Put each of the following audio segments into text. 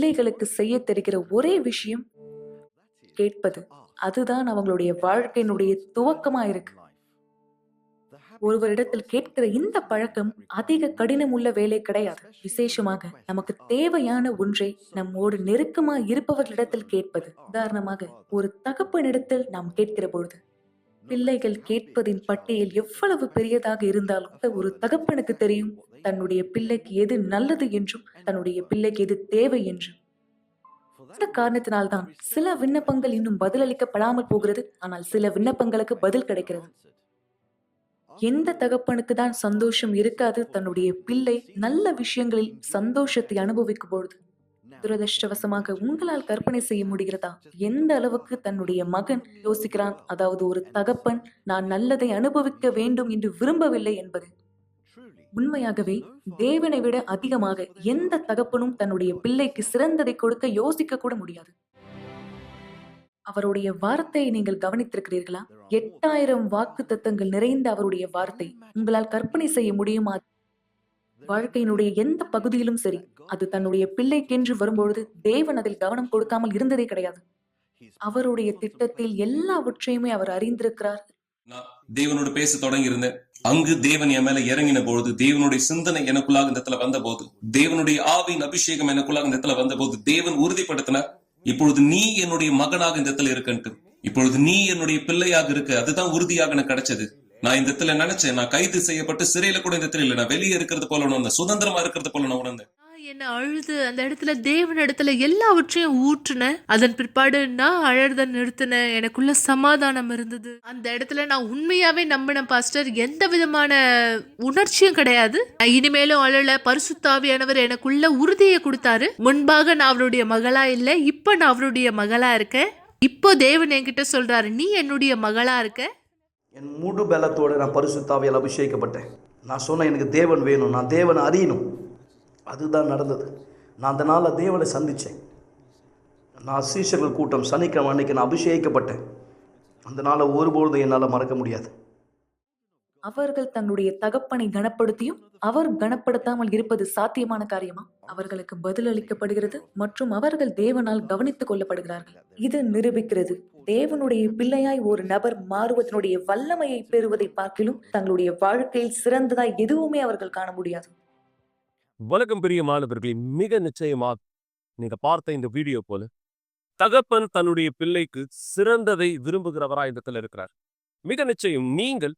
பிள்ளைகளுக்கு செய்ய தெரிகிற ஒரே விஷயம் கேட்பது. அதுதான் அவங்களுடைய வாழ்க்கையினுடைய துவக்கமா இருக்கு. ஒருவரிடத்தில் கேட்கிற இந்த பழக்கம் அதிக கடினமுள்ள வேலை கிடையாது. விசேஷமாக நமக்கு தேவையான ஒன்றை நம்மோடு நெருக்கமா இருப்பவர்களிடத்தில் கேட்பது. உதாரணமாக, ஒரு தகப்பனிடத்தில் நாம் கேட்கிற பொழுது பிள்ளைகள் கேட்பதின் பட்டியல் எவ்வளவு பெரியதாக இருந்தாலும் ஒரு தகப்பனுக்கு தெரியும் தன்னுடைய பிள்ளைக்கு எது நல்லது என்றும் தன்னுடைய பிள்ளைக்கு எது தேவை என்றும். இந்த காரணத்தினால்தான் சில விண்ணப்பங்கள் இன்னும் பதிலளிக்கப்படாமல் போகிறது. ஆனால் சில விண்ணப்பங்களுக்கு பதில் கிடைக்கிறது. எந்த தகப்பனுக்கு தான் சந்தோஷம் இருக்காது தன்னுடைய பிள்ளை நல்ல விஷயங்களில் சந்தோஷத்தை அனுபவிக்கும் பொழுது? துரதிருஷ்டவசமாக உங்களால் கற்பனை செய்ய முடிகிறதா எந்த அளவுக்கு தன்னுடைய மகன் யோசிக்கிறான், அதாவது ஒரு தகப்பன் நான் நல்லதை அனுபவிக்க வேண்டும் என்று விரும்பவில்லை என்பது. உண்மையாகவே தேவனை விட அதிகமாக எந்த தகப்பனும் தன்னுடைய பிள்ளைக்கு சிறந்ததை கொடுக்க யோசிக்க கூட முடியாது. அவருடைய வார்த்தையை நீங்கள் கவனித்திருக்கிறீர்களா? 8000 வாக்கு தத்தங்கள் நிறைந்த அவருடைய வார்த்தை உங்களால் கற்பனை செய்ய முடியுமா? வாழ்க்கையினுடைய எந்த பகுதியிலும் சரி, அது தன்னுடைய பிள்ளைக்கென்று வரும்பொழுது தேவன் அதில் கவனம் கொடுக்காமல் இருந்ததே கிடையாது. அவருடைய திட்டத்தில் எல்லாவற்றையுமே அவர் அறிந்திருக்கிறார். நான் தேவனோடு பேச தொடங்கி இருந்தேன். அங்கு தேவன் என் மேல இறங்கின பொழுது, தேவனுடைய சிந்தனை எனக்குள்ளாக இந்த இடத்துல வந்த போது, தேவனுடைய ஆவியின் அபிஷேகம் எனக்குள்ளாக இந்த இடத்துல வந்த போது, தேவன் உறுதிப்படுத்தினார், இப்பொழுது நீ என்னுடைய மகனாக இந்த இடத்துல இருக்கன்ட்டு, இப்பொழுது நீ என்னுடைய பிள்ளையாக இருக்க. அதுதான் உறுதியாக எனக்கு கிடைச்சது. நான் இந்த இடத்துல நினைச்சேன், நான் கைது செய்யப்பட்டு சிறையில கூட இந்த இடத்துல இல்ல, நான் வெளியே இருக்கிறது போல உணர்ந்தேன், சுதந்திரமா இருக்கிறது போல நான் உணர்ந்தேன். என்ன அழுது அந்த இடத்துல தேவன் இடத்துல எல்லாவற்றையும் ஊற்றுன. அதன் பிற்பாடு நான் அழறத நிறுத்தின. எனக்குள்ள சமாதானம் இருந்தது. அந்த இடத்துல நான் உண்மையாவே நம்பின பாஸ்டர், எந்த விதமான உணர்ச்சியும் கிடையாது. நான் இனிமேலும் அழல. பரிசுத்தாவியானவர் எனக்குள்ள உறுதியை கொடுத்தாரு. முன்பாக நான் அவருடைய மகளா இல்லை, இப்ப நான் அவருடைய மகளா இருக்கேன். இப்போ தேவன் என்கிட்ட சொல்றாரு, நீ என்னுடைய மகளா இருக்க. என் முழு பலத்தோடு நான் பரிசுத்தாவியால் அபிஷேகிக்கப்பட்டேன். நான் சொன்னேன், எனக்கு தேவன் வேணும், நான் தேவனை அறியணும். அதுதான் நடந்தது. நான் அந்த நாளில் தேவனை சந்தித்தேன். நான் சீஷர்கள் கூட்டம் சனிக்கிழமை அன்னைக்கு நான் அபிஷேகிக்கப்பட்டேன். அந்த நாளை ஒருபொழுதும் என்னால் மறக்க முடியாது. அவர்கள் தன்னுடைய தகப்பனை கனப்படுத்தியும் அவர் கனப்படுத்தாமல் இருப்பது சாத்தியமான காரியமா? அவர்களுக்கு பதிலளிக்கப்படுகிறது மற்றும் அவர்கள் தேவனால் கவனித்துக் கொள்ளப்படுகிறார்கள். இது நிரூபிக்கிறது தேவனுடைய பிள்ளையாய் ஒரு நபர் மாறுவதனுடைய வல்லமையை பெறுவதை பார்க்கிலும் தங்களுடைய வாழ்க்கையில் சிறந்ததாய் எதுவுமே அவர்கள் காண முடியாது. வணக்கம் பிரியமானவர்களே, மிக நிச்சயமாக நீங்க பார்த்த இந்த வீடியோ போல தகப்பன் தன்னுடைய பிள்ளைக்கு சிறந்ததை விரும்புகிறவராய் இடத்துல இருக்கிறார். மிக நிச்சயம் நீங்கள்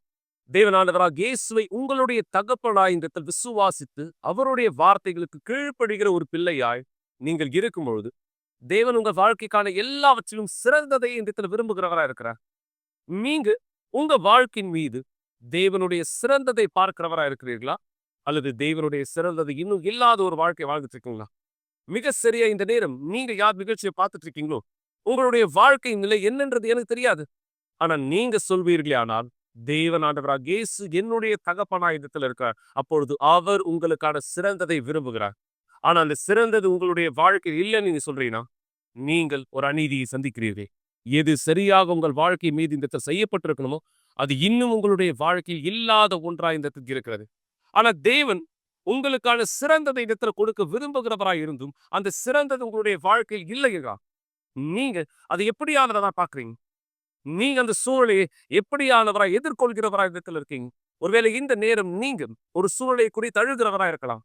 தேவனானவராக இயேசுவை உங்களுடைய தகப்பனாய் இந்த இடத்தில் விசுவாசித்து அவருடைய வார்த்தைகளுக்கு கீழ்ப்படுகிற ஒரு பிள்ளையாய் நீங்கள் இருக்கும் பொழுது தேவன் உங்க வாழ்க்கைக்கான எல்லாவற்றிலும் சிறந்ததை இந்த இடத்துல விரும்புகிறவராய் இருக்கிறார். நீங்க உங்க வாழ்க்கையின் மீது தேவனுடைய சிறந்ததை பார்க்கிறவராய் இருக்கிறீர்களா, அல்லது தேவனுடைய சிறந்தது இன்னும் இல்லாத ஒரு வாழ்க்கை வாழ்ந்துட்டு இருக்கீங்களா? மிக சரியா இந்த நேரம் நீங்க யார் நிகழ்ச்சியை பார்த்துட்டு இருக்கீங்களோ உங்களுடைய வாழ்க்கை நிலை என்னன்றது எனக்கு தெரியாது. ஆனா நீங்க சொல்வீர்களே, ஆனால் தேவனானவராக இயேசு என்னுடைய தகப்பனாய் இடத்துல இருக்கிறார். அப்பொழுது அவர் உங்களுக்கான சிறந்ததை விரும்புகிறார். ஆனா அந்த சிறந்தது உங்களுடைய வாழ்க்கை இல்லைன்னு நீங்க சொல்றீங்கன்னா நீங்கள் ஒரு அநீதியை சந்திக்கிறீர்கள். எது சரியாக உங்கள் வாழ்க்கை மீது இந்த செய்யப்பட்டிருக்கணுமோ அது இன்னும் உங்களுடைய வாழ்க்கையில் இல்லாத ஒன்றாய் இந்த இருக்கிறது. ஆனா தேவன் உங்களுக்கான சிறந்ததை இடத்துல கொடுக்க விரும்புகிறவராய் இருந்தும் அந்த சிறந்தது உங்களுடைய வாழ்க்கையில் இல்லையா? நீங்க அதை எப்படியானதான் பாக்குறீங்க? நீங்க அந்த சூழலையை எப்படியானவராய் எதிர்கொள்கிறவராய் இடத்துல இருக்கீங்க? ஒருவேளை இந்த நேரம் நீங்க ஒரு சூழலை குறித்து அழுகிறவராய் இருக்கலாம்.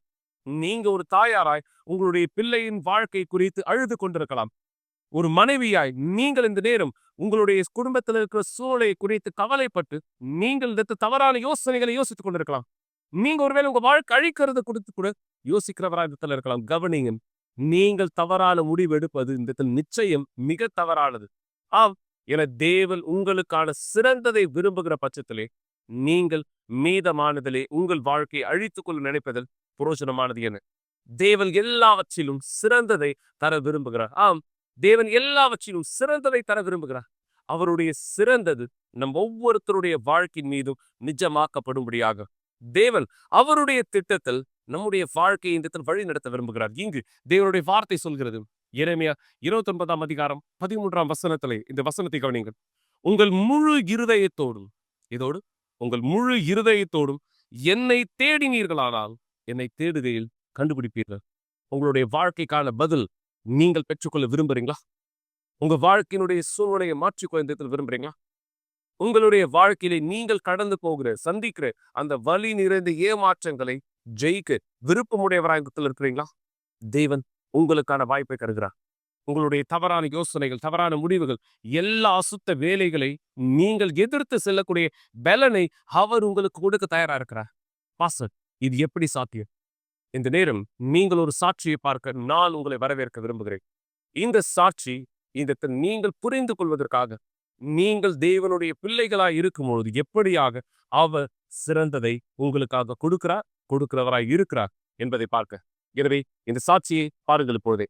நீங்க ஒரு தாயாராய் உங்களுடைய பிள்ளையின் வாழ்க்கை குறித்து அழுது கொண்டிருக்கலாம். ஒரு மனைவியாய் நீங்கள் இந்த நேரம் உங்களுடைய குடும்பத்தில் இருக்கிற சூழலை குறித்து கவலைப்பட்டு நீங்கள் இந்த தவறான யோசனைகளை யோசித்துக் கொண்டிருக்கலாம். நீங்க ஒருவேளை உங்க வாழ்க்கை அழிக்கிறத கொடுத்து கூட யோசிக்கிறவராய் இடத்துல இருக்கலாம். கவனிங்க, நீங்கள் தவறான முடிவு எடுப்பது இந்த நிச்சயம் மிக தவறானது. என தேவன் உங்களுக்கான சிறந்ததை விரும்புகிற பட்சத்திலே நீங்கள் மீதமானதிலே உங்கள் வாழ்க்கையை அழித்துக் கொள்ள நினைப்பதில் புரோஜனமானது என தேவன் எல்லாவற்றிலும் சிறந்ததை தர விரும்புகிறார். தேவன் எல்லாவற்றிலும் சிறந்ததை தர விரும்புகிறார். அவருடைய சிறந்தது நம் ஒவ்வொருத்தருடைய வாழ்க்கையின் மீதும் நிஜமாக்கப்படும்படியாக தேவன் அவருடைய திட்டத்தில் நம்முடைய வாழ்க்கையை இந்த வழி நடத்த விரும்புகிறார். இங்கு தேவனுடைய வார்த்தை சொல்கிறது, எரேமியா 29ஆம் அதிகாரம் 13ஆம் வசனத்திலே இந்த வசனத்தை கவனிங்கள். உங்கள் முழு இருதயத்தோடும், இதோடு உங்கள் முழு இருதயத்தோடும் என்னை தேடினீர்களானால் என்னை தேடுகையில் கண்டுபிடிப்பீர்கள். உங்களுடைய வாழ்க்கைக்கான பதில் நீங்கள் பெற்றுக்கொள்ள விரும்புறீங்களா? உங்க வாழ்க்கையினுடைய சூழ்நிலையை மாற்றிக்கொள்ள இந்த இடத்துல விரும்புறீங்களா? உங்களுடைய வாழ்க்கையிலே நீங்கள் கடந்து போகிற சந்திக்கிற அந்த வலி நிறைந்த ஏமாற்றங்களை ஜெயிக்க விருப்பமுடையவராக இந்த இடத்துல இருக்கிறீங்களா? தேவன் உங்களுக்கான வாய்ப்பை தருகிறார். உங்களுடைய தவறான யோசனைகள், தவறான முடிவுகள், எல்லா அசுத்த வேலைகளை நீங்கள் எதிர்த்து செல்லக்கூடிய பலனை அவர் உங்களுக்கு கொடுக்க தயாரா இருக்கிறார். பாஸ்டர், இது எப்படி சாத்தியம்? இந்த நேரம் நீங்கள் ஒரு சாட்சியை பார்க்க நான் உங்களை வரவேற்க விரும்புகிறேன். இந்த சாட்சி இந்த நீங்கள் புரிந்து கொள்வதற்காக, நீங்கள் தேவனுடைய பிள்ளைகளாய் இருக்கும்பொழுது எப்படியாக அவர் சிறந்ததை உங்களுக்காக கொடுக்கிறவராய் இருக்கிறார் என்பதை பார்க்க. எனவே இந்த சாட்சியை பாருங்கள் இப்பொழுதே.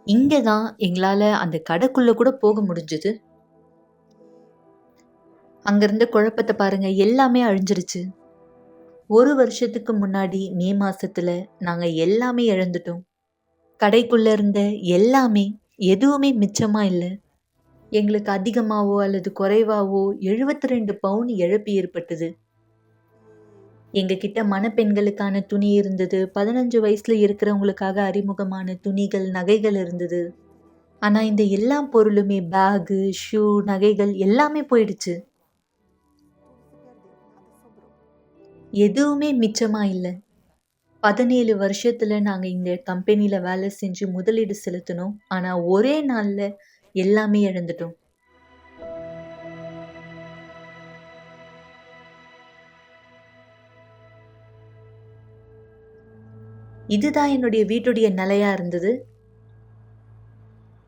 இங்க தான் எங்களால அந்த கடைக்குள்ள கூட போக முடிஞ்சது. அங்க இருந்த குழப்பத்தை பாருங்க, எல்லாமே அழிஞ்சிருச்சு. 1 வருஷத்துக்கு முன்னாடி மே மாசத்துல நாங்க எல்லாமே இழந்துட்டோம். கடைக்குள்ள இருந்த எல்லாமே, எதுவுமே மிச்சமா இல்ல. எங்களுக்கு அதிகமாவோ அல்லது குறைவாவோ 72 பவுன் இழப்பு ஏற்பட்டது. எங்க கிட்ட மணப்பெண்களுக்கான துணி இருந்தது. 15 வயசுல இருக்கிறவங்களுக்காக அறிமுகமான துணிகள், நகைகள் இருந்தது. ஆனா இந்த எல்லா பொருளுமே, பேகு, ஷூ, நகைகள் எல்லாமே போயிடுச்சு. எதுவுமே மிச்சமா இல்ல. 17 வருஷத்துல நாங்க இந்த கம்பெனில வேலை செஞ்சு முதலீடு செலுத்தினோம். ஆனா ஒரே நாள்ல எல்லாமே இழந்துட்டோம். இதுதான் என்னுடைய வீட்டுடைய நிலையா இருந்தது.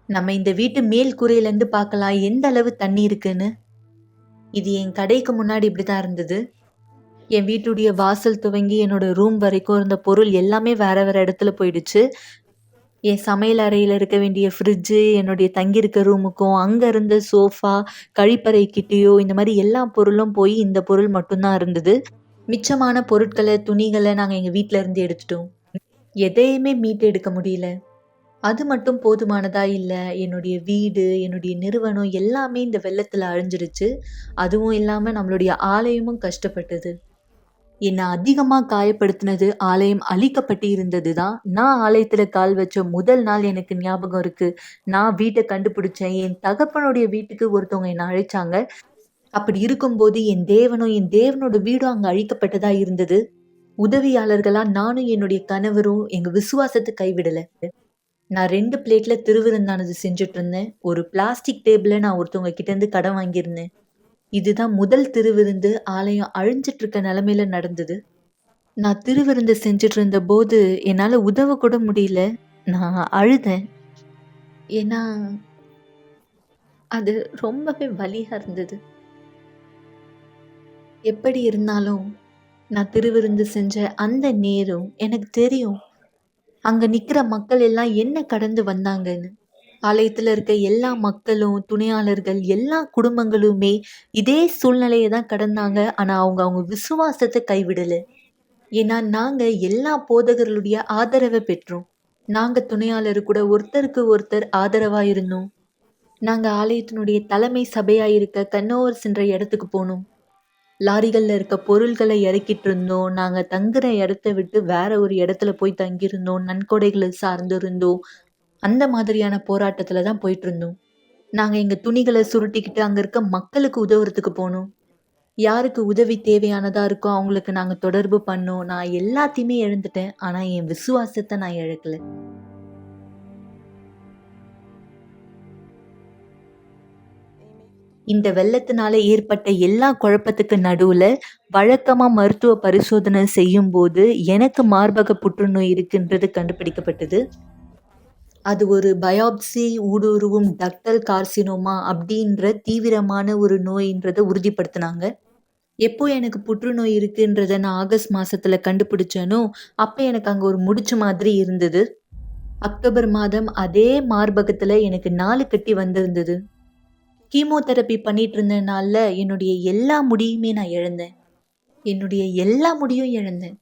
நம்ம இந்த வீட்டு மேல் கூரையிலேருந்து பார்க்கலாம் எந்த அளவு தண்ணி இருக்குன்னு. இது என் கடைக்கு முன்னாடி இப்படிதான் இருந்தது. என் வீட்டுடைய வாசல் துவங்கி என்னோட ரூம் வரைக்கும் இருந்த பொருள் எல்லாமே வேற வேற இடத்துல போயிடுச்சு. என் சமையல் அறையில் இருக்க வேண்டிய ஃப்ரிட்ஜு, என்னுடைய தங்கியிருக்க ரூமுக்கும், அங்கே இருந்த சோஃபா, கழிப்பறை கிட்டேயோ இந்த மாதிரி எல்லா பொருளும் போய் இந்த பொருள் மட்டும்தான் இருந்தது. மிச்சமான பொருட்களை, துணிகளை நாங்கள் எங்கள் வீட்டில் இருந்து எடுத்துட்டோம். எதையுமே மீட்டு எடுக்க முடியல. அது மட்டும் போதுமானதா இல்லை, என்னுடைய வீடு, என்னுடைய நிறுவனம் எல்லாமே இந்த வெள்ளத்தில் அழிஞ்சிருச்சு. அதுவும் இல்லாமல் நம்மளுடைய ஆலயமும் கஷ்டப்பட்டது. என்னை அதிகமாக காயப்படுத்தினது ஆலயம் அழிக்கப்பட்டு இருந்தது தான். நான் ஆலயத்தில் கால் வச்ச முதல் நாள் எனக்கு ஞாபகம் இருக்குது. நான் வீட்டை கண்டுபிடிச்சேன். என் தகப்பனுடைய வீட்டுக்கு ஒருத்தவங்க என்னை அழைச்சாங்க. அப்படி இருக்கும்போது என் தேவனும் என் தேவனோட வீடும் அங்கே அழிக்கப்பட்டதா இருந்தது. உதவியாளர்களா நானும் என்னுடைய கணவரும் எங்கள் விசுவாசத்தை கைவிடலை. நான் 2 பிளேட்ல திருவிருந்தானது செஞ்சுட்டு இருந்தேன். ஒரு பிளாஸ்டிக் டேபிள நான் ஒருத்தவங்க கிட்டேருந்து கடன் வாங்கியிருந்தேன். இதுதான் முதல் திருவிருந்து ஆலயம் அழிஞ்சிட்டு இருக்க நிலைமையில நடந்தது. நான் திருவிருந்து செஞ்சுட்டு இருந்த போது என்னால் உதவ கூட முடியல. நான் அழுதேன். ஏன்னா அது ரொம்பவே வலியா இருந்தது. எப்படி இருந்தாலும் நான் திருவிருந்து செஞ்ச அந்த நேரம் எனக்கு தெரியும், அங்க நிக்கிற மக்கள் எல்லாம் என்ன கடந்து வந்தாங்கன்னு. ஆலயத்துல இருக்க எல்லா மக்களும், துணையாளர்கள், எல்லா குடும்பங்களுமே இதே சூழ்நிலையை தான் கடந்தாங்க. ஆனா அவங்க விசுவாசத்தை கைவிடல. ஏன்னா நாங்க எல்லா போதகர்களுடைய ஆதரவை பெற்றோம். நாங்க துணையாளர் கூட ஒருத்தருக்கு ஒருத்தர் ஆதரவா இருந்தோம். நாங்க ஆலயத்தினுடைய தலைமை சபையா இருக்க கன்னோவர்ஸ் என்ற இடத்துக்கு போனோம். லாரிகள்ல இருக்க பொருள்களை இறக்கிட்டு இருந்தோம். நாங்க தங்குற இடத்த விட்டு வேற ஒரு இடத்துல போய் தங்கியிருந்தோம். நன்கொடைகளை சார்ந்து இருந்தோம். அந்த மாதிரியான போராட்டத்துல தான் போயிட்டு இருந்தோம். நாங்க எங்க துணிகளை சுருட்டிக்கிட்டு அங்க இருக்க மக்களுக்கு உதவுறதுக்கு போனோம். யாருக்கு உதவி தேவையானதா இருக்கோ அவங்களுக்கு நாங்க தொடர்பு பண்ணோம். நான் எல்லாத்தையுமே இழந்துட்டேன். ஆனா என் விசுவாசத்தை நான் இழக்கல. இந்த வெள்ளத்தினால ஏற்பட்ட எல்லா குழப்பத்துக்கு நடுவுல வழக்கமா மருத்துவ பரிசோதனை செய்யும் போது எனக்கு மார்பக புற்றுநோய் இருக்குன்றது கண்டுபிடிக்கப்பட்டது. அது ஒரு பயாப்சி ஊடுருவும் டக்டல் கார்சினோமா அப்படின்ற தீவிரமான ஒரு நோயின்றதை உறுதிப்படுத்தினாங்க. எப்போ எனக்கு புற்றுநோய் இருக்குன்றத நான் ஆகஸ்ட் மாசத்துல கண்டுபிடிச்சேனோ அப்போ எனக்கு அங்க ஒரு முடிச்சு மாதிரி இருந்தது. அக்டோபர் மாதம் அதே மார்பகத்துல எனக்கு 4 கட்டி வந்திருந்தது. கீமோதெரப்பி பண்ணிட்டு இருந்தனால என்னுடைய எல்லா முடியுமே நான் இழந்தேன். என்னுடைய எல்லா முடியும் இழந்தேன்.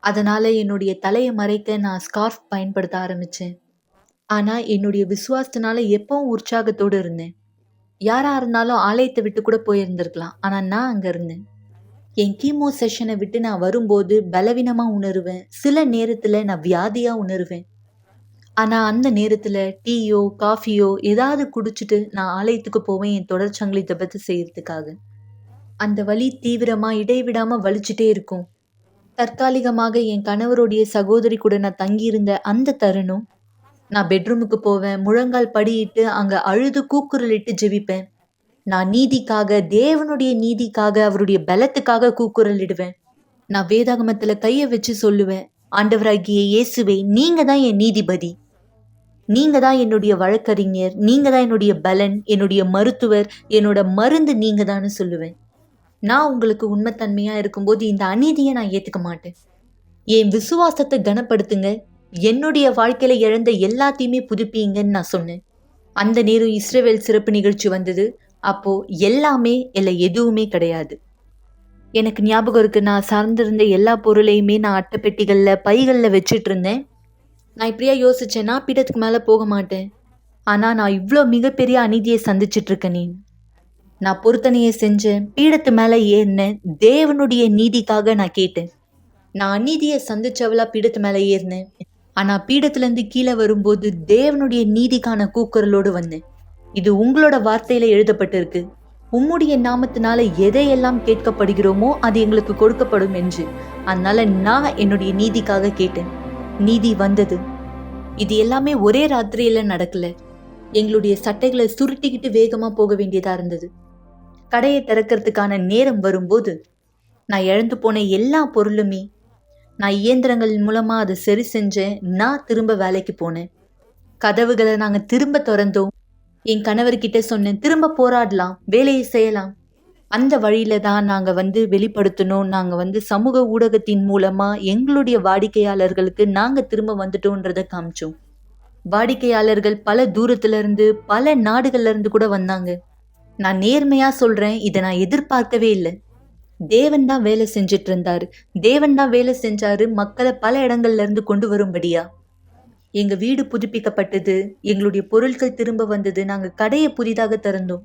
அதனால என்னுடைய தலையை மறைக்க நான் ஸ்கார்ஃப் பயன்படுத்த ஆரம்பிச்சேன். ஆனா என்னுடைய விசுவாசத்தினால எப்பவும் உற்சாகத்தோடு இருந்தேன். யாரா இருந்தாலும் ஆலயத்தை விட்டு கூட போயிருந்திருக்கலாம். ஆனா நான் அங்க இருந்தேன். என் கீமோ செஷனை விட்டு நான் வரும்போது பலவீனமா உணருவேன். சில நேரத்துல நான் வியாதியா உணருவேன். ஆனா அந்த நேரத்துல டீயோ காஃபியோ ஏதாவது குடிச்சிட்டு நான் ஆலயத்துக்கு போவேன் என் தொடர்ச்சங்கிலி ஜெபத்தை செய்யறதுக்காக. அந்த வலி தீவிரமா இடைவிடாம வலிச்சுட்டே இருக்கும். தற்காலிகமாக என் கணவருடைய சகோதரி கூட நான் தங்கியிருந்த அந்த தருணம், நான் பெட்ரூமுக்கு போவேன், முழங்கால் படியிட்டு அங்க அழுது கூக்குரலிட்டு ஜெபிப்பேன். நான் நீதிக்காக, தேவனுடைய நீதிக்காக, அவருடைய பலத்துக்காக கூக்குரலிடுவேன். நான் வேதாகமத்துல கைய வச்சு சொல்லுவேன், ஆண்டவராகிய இயேசுவே, நீங்க தான் என் நீதிபதி, நீங்க தான் என்னுடைய வழக்கறிஞர், நீங்க தான் என்னுடைய பலன், என்னுடைய மருத்துவர், என்னோட மருந்து நீங்க தான்னு சொல்லுவேன். நான் உங்களுக்கு உண்மைத்தன்மையா இருக்கும்போது இந்த அநீதியை நான் ஏத்துக்க மாட்டேன். என் விசுவாசத்தை கனப்படுத்துங்க, என்னுடைய வாழ்க்கையில இழந்த எல்லாத்தையுமே புதுப்பிங்கன்னு நான் சொன்னேன். அந்த நேரம் இஸ்ரவேல் சிறப்பு நிகழ்ச்சி வந்தது. அப்போ எல்லாமே இல்லை, எதுவுமே கிடையாது. எனக்கு ஞாபகம் இருக்கு, நான் சார்ந்திருந்த எல்லா பொருளையுமே நான் அட்டைப்பெட்டிகள்ல பைகள்ல வச்சிட்டு இருந்தேன். நான் இப்படியா யோசிச்சேன், நான் பீடத்துக்கு மேல போக மாட்டேன். ஆனா நான் இவ்வளோ மிகப்பெரிய அநீதியை சந்திச்சிட்டு இருக்கேனே. நான் பொருத்தனையை செஞ்சேன், பீடத்து மேல ஏறினேன், தேவனுடைய நீதிக்காக நான் கேட்டேன். நான் அநீதியை சந்திச்சவளா பீடத்து மேல ஏறினேன். ஆனா பீடத்துல இருந்து கீழே வரும்போது தேவனுடைய நீதிக்கான கூக்குரலோடு வந்தேன். இது உங்களோட வார்த்தையில எழுதப்பட்டிருக்கு, உம்முடைய நாமத்தினால எதையெல்லாம் கேட்கப்படுகிறோமோ அது எங்களுக்கு கொடுக்கப்படும் என்று. அதனால நான் என்னுடைய நீதிக்காக கேட்டேன். நீதி வந்தது. இது எல்லாமே ஒரே ராத்திரியில நடக்கல. எங்களுடைய சட்டைகளை சுருட்டிக்கிட்டு வேகமா போக வேண்டியதா இருந்தது. கடையை திறக்கிறதுக்கான நேரம் வரும்போது நான் இழந்து போன எல்லா பொருளுமே நான் இயந்திரங்கள் மூலமா அதை சரி செஞ்சேன். நான் திரும்ப வேலைக்கு போனேன். கதவுகளை நாங்க திரும்ப திறந்தோம். என் கணவர்கிட்ட சொன்னேன், திரும்ப போராடலாம், வேலையை செய்யலாம். அந்த வழியில தான் நாங்க வெளிப்படுத்தணும். நாங்க சமூக ஊடகத்தின் மூலமா எங்களுடைய வாடிக்கையாளர்களுக்கு நாங்க திரும்ப வந்துட்டோன்றதை காமிச்சோம். வாடிக்கையாளர்கள் பல தூரத்துல இருந்து, பல நாடுகள்ல இருந்து கூட வந்தாங்க. நான் நேர்மையா சொல்றேன், இதை நான் எதிர்பார்க்கவே இல்லை. தேவன் தான் வேலை செஞ்சிட்டு இருந்தாரு. தேவன் தான் வேலை செஞ்சாரு, மக்களை பல இடங்கள்ல இருந்து கொண்டு வரும்படியா. எங்க வீடு புதுப்பிக்கப்பட்டது, எங்களுடைய பொருட்கள் திரும்ப வந்தது, நாங்க கடையை புதிதாக திறந்தோம்.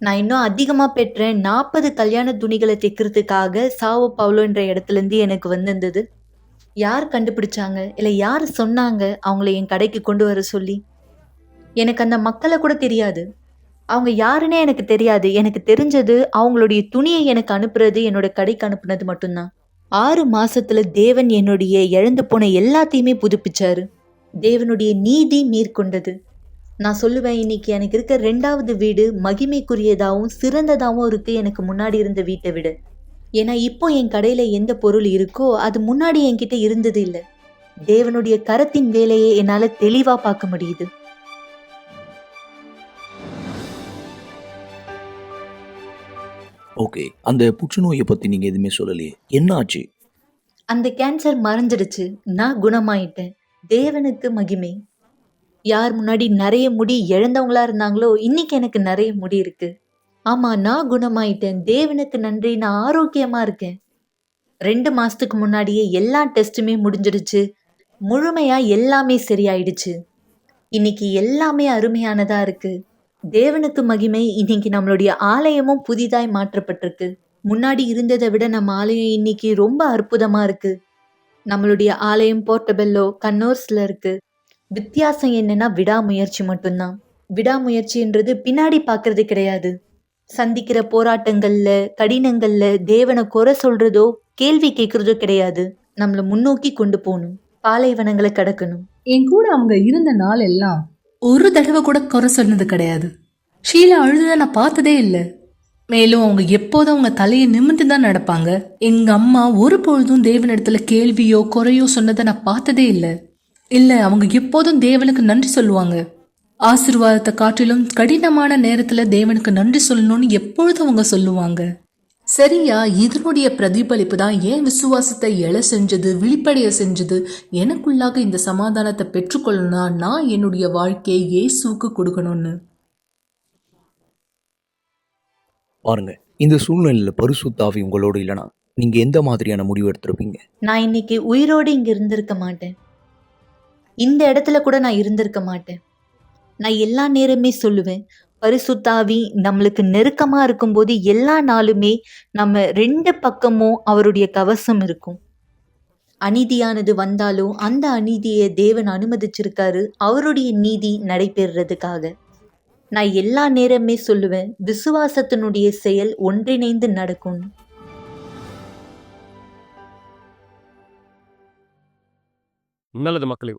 நான் இன்னும் அதிகமா பெற்றேன். 40 கல்யாண துணிகளை தைக்கிறதுக்காக சாவோ பவுலோன்ற இடத்துல இருந்து எனக்கு வந்திருந்தது. யார் கண்டுபிடிச்சாங்க, இல்லை யார் சொன்னாங்க அவங்கள என் கடைக்கு கொண்டு வர சொல்லி? எனக்கு அந்த மக்களை கூட தெரியாது. அவங்க யாருன்னே எனக்கு தெரியாது. எனக்கு தெரிஞ்சது அவங்களுடைய துணியை எனக்கு அனுப்புறது, என்னோட கடைக்கு அனுப்புனது மட்டும்தான். 6 மாசத்துல தேவன் என்னுடைய இழந்து போன எல்லாத்தையுமே புதுப்பிச்சாரு. தேவனுடைய நீதி மேற்கொண்டது. நான் சொல்லுவேன், இன்னைக்கு எனக்கு இருக்க 2வது வீடு மகிமைக்குரியதாகவும் சிறந்ததாகவும் இருக்கு எனக்கு முன்னாடி இருந்த வீட்டை விட. ஏன்னா இப்போ என் கடையில எந்த பொருள் இருக்கோ அது முன்னாடி என்கிட்ட இருந்தது இல்லை. தேவனுடைய கரத்தின் வேலையை என்னால தெளிவா பார்க்க முடியுது. ஓகே, அந்த புற்றுநோயை பற்றி நீங்கள் எதுவுமே சொல்லலையே, என்ன ஆச்சு? அந்த கேன்சர் மறைஞ்சிடுச்சு. நான் குணமாயிட்டேன். தேவனுக்கு மகிமை. யார் முன்னாடி நிறைய முடி இழந்தவங்களா இருந்தாங்களோ இன்னைக்கு எனக்கு நிறைய முடி இருக்கு. ஆமா, நான் குணமாயிட்டேன். தேவனுக்கு நன்றி. நான் ஆரோக்கியமா இருக்கேன். 2 மாசத்துக்கு முன்னாடியே எல்லா டெஸ்ட்டுமே முடிஞ்சிடுச்சு. முழுமையா எல்லாமே சரியாயிடுச்சு. இன்னைக்கு எல்லாமே அருமையானதா இருக்கு. தேவனுக்கு மகிமை. இன்னைக்கு நம்மளுடைய ஆலயமும் புதிதாய் மாற்றப்பட்டிருக்கு. முன்னாடி இருந்ததை விட நம்ம ஆலயம் இன்னைக்கு ரொம்ப அற்புதமா இருக்கு. நம்மளுடைய ஆலயம் போர்ட்டபெல்லோ கன்னோர்ஸ்ல இருக்கு. வித்தியாசம் என்னன்னா விடாமுயற்சி மட்டும்தான். விடாமுயற்சின்றது பின்னாடி பார்க்கறது கிடையாது. சந்திக்கிற போராட்டங்கள்ல, கடினங்கள்ல தேவனை குறை சொல்றதோ கேள்வி கேட்கறதோ கிடையாது. நம்மள முன்னோக்கி கொண்டு போகணும். பாலைவனங்களை கடக்கணும். என் கூட அவங்க இருந்த நாள் எல்லாம் ஒரு தடவை கூட குறை சொன்னது கிடையாது. ஷீலா அழுத நான் பார்த்ததே இல்லை. மேலும் அவங்க எப்போதும் அவங்க தலையை நிமிர்ந்து தான் நடப்பாங்க. எங்க அம்மா ஒரு பொழுதும் தேவனிடத்துல கேள்வியோ குறையோ சொன்னதை நான் பார்த்ததே இல்லை. அவங்க எப்போதும் தேவனுக்கு நன்றி சொல்லுவாங்க. ஆசீர்வாதத்தை காட்டிலும் கடினமான நேரத்துல தேவனுக்கு நன்றி சொல்லணும்னு எப்பொழுதும் அவங்க சொல்லுவாங்க. சரியா, இதனுடைய பிரதிபலிப்பு தான் என் விசுவாசத்தை எழ செஞ்சது, விழிப்படைய செஞ்சது. எனக்குள்ளாக இந்த சமாதானத்தை பெற்றுக்கொள்ளணும்னா நான் என்னுடைய வாழ்க்கையை இயேசுவுக்கு கொடுக்கணும்னு. பாருங்க, இந்த சூழ்நிலையில் பரிசுத்த ஆவி உங்களோடு இல்லைனா நீங்கள் எந்த மாதிரியான முடிவு எடுத்திருப்பீங்க? நான் இன்னைக்கு உயிரோடு இங்க இருந்திருக்க மாட்டேன். இந்த இடத்துல கூட நான் இருந்திருக்க மாட்டேன். நான் எல்லா நேரமே சொல்லுவேன், பரிசுத்தாவி நம்மளுக்கு நெருக்கமா இருக்கும்போது எல்லா நாளுமே நம்ம 2 பக்கமும் அவருடைய கவசம் இருக்கும். அநீதியானது வந்தாலும் அந்த அநீதியை தேவன் அனுமதிச்சிருக்காரு அவருடைய நீதி நடைபெறுறதுக்காக. நான் எல்லா நேரமே சொல்லுவேன், விசுவாசத்தினுடைய செயல் ஒன்றிணைந்து நடக்கும். நல்லது மக்களே,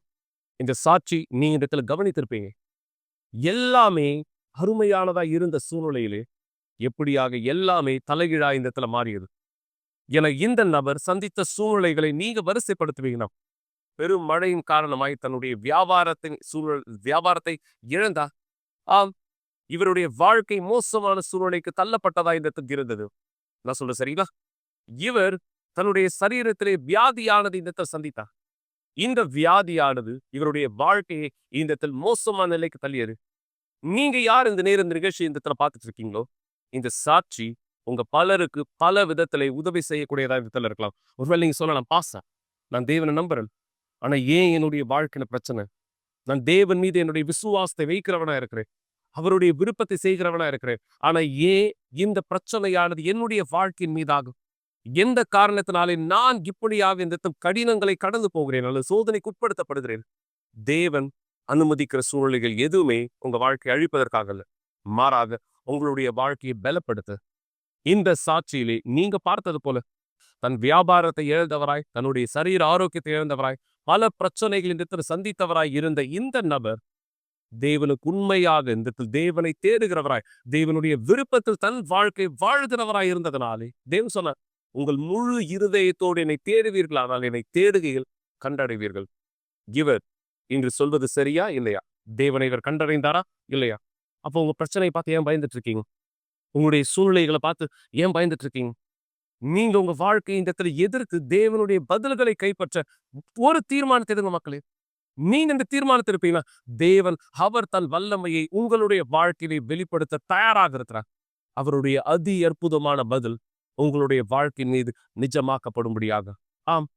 இந்த சாட்சி நீ இந்த இடத்துல கவனித்திருப்பீங்க. எல்லாமே அருமையானதா இருந்த சூழ்நிலையிலே எப்படியாக எல்லாமே தலைகீழா இந்த இடத்துல மாறியது. என இந்த நபர் சந்தித்த சூழ்நிலைகளை நீங்க வரிசைப்படுத்துவீங்கன்னா, பெரும் மழையின் காரணமாய் தன்னுடைய வியாபாரத்தை இழந்தார். ஆம், இவருடைய வாழ்க்கை மோசமான சூழ்நிலைக்கு தள்ளப்பட்டதா இந்த இடத்துக்கு இருந்தது. நான் சொல்றேன் சரிங்களா? இவர் தன்னுடைய சரீரத்திலே வியாதியானது இந்த இடத்துல சந்தித்தார். இந்த வியாதியானது இவருடைய வாழ்க்கையை இந்த இடத்தில் மோசமான நிலைக்கு தள்ளியது. நீங்க யார் இந்த நேரம் இந்த நிகழ்ச்சி இந்த இடத்துல பார்த்துட்டு இருக்கீங்களோ, இந்த சாட்சி உங்க பலருக்கு பல விதத்துல உதவி செய்யக்கூடியதா இந்த இடத்துல இருக்கலாம். ஒருவேளை நீங்க சொல்லலாம், பாஸ்டர், நான் தேவனை நம்புறேன், ஆனா ஏன் என்னுடைய வாழ்க்கையில பிரச்சனை? நான் தேவன் மீது என்னுடைய விசுவாசத்தை வைக்கிறவனா இருக்கிறேன், அவருடைய விருப்பத்தை செய்கிறவனா இருக்கிறேன், ஆனா ஏன் இந்த பிரச்சனையானது என்னுடைய வாழ்க்கையின் மீதாகும்? எந்த காரணத்தினாலே நான் இப்படியாக இந்த கடினங்களை கடந்து போகிறேன் அல்லது சோதனைக்கு உட்படுத்தப்படுகிறேன்? தேவன் அனுமதிக்கிற சூழ்நிலைகள் எதுவுமே உங்க வாழ்க்கையை அழிப்பதற்காக அல்ல, மாறாக உங்களுடைய வாழ்க்கையை பலப்படுத்த. இந்த சாட்சியிலே நீங்க பார்த்தது போல தன் வியாபாரத்தை இழந்தவராய், தன்னுடைய சரீர ஆரோக்கியத்தை இழந்தவராய், பல பிரச்சனைகள் இந்த சந்தித்தவராய் இருந்த இந்த நபர் தேவனுக்கு உண்மையாக இந்த தேவனை தேடுகிறவராய், தேவனுடைய விருப்பத்தில் தன் வாழ்க்கை வாழ்கிறவராய் இருந்ததனாலே தேவன் சொன்னார், உங்கள் முழு இருதயத்தோடு என்னை தேடுவீர்கள், ஆனால் என்னை தேடுகையில் கண்டடைவீர்கள். இவர் இன்று சொல்வது சரியா இல்லையா? தேவனை இவர் கண்டடைந்தாரா இல்லையா? அப்போ உங்க பிரச்சனையை பார்த்து ஏன் பயந்துட்டு இருக்கீங்க? உங்களுடைய சூழ்நிலைகளை பார்த்து ஏன் பயந்துட்டு இருக்கீங்க? நீங்க உங்க வாழ்க்கை இந்த இடத்துல எதிர்த்து தேவனுடைய பதில்களை கைப்பற்ற ஒரு தீர்மானத்தை எடுங்க மக்களே. நீங்க இந்த தீர்மானத்தை இருப்பீங்கன்னா, தேவன் அவர் தன் வல்லமையை உங்களுடைய வாழ்க்கையை வெளிப்படுத்த தயாராக இருக்கிறார். அவருடைய அதி அற்புதமான பதில் உங்களுடைய வாழ்க்கையின் மீது நிஜமாக்கப்படும்படியாக. ஆம்,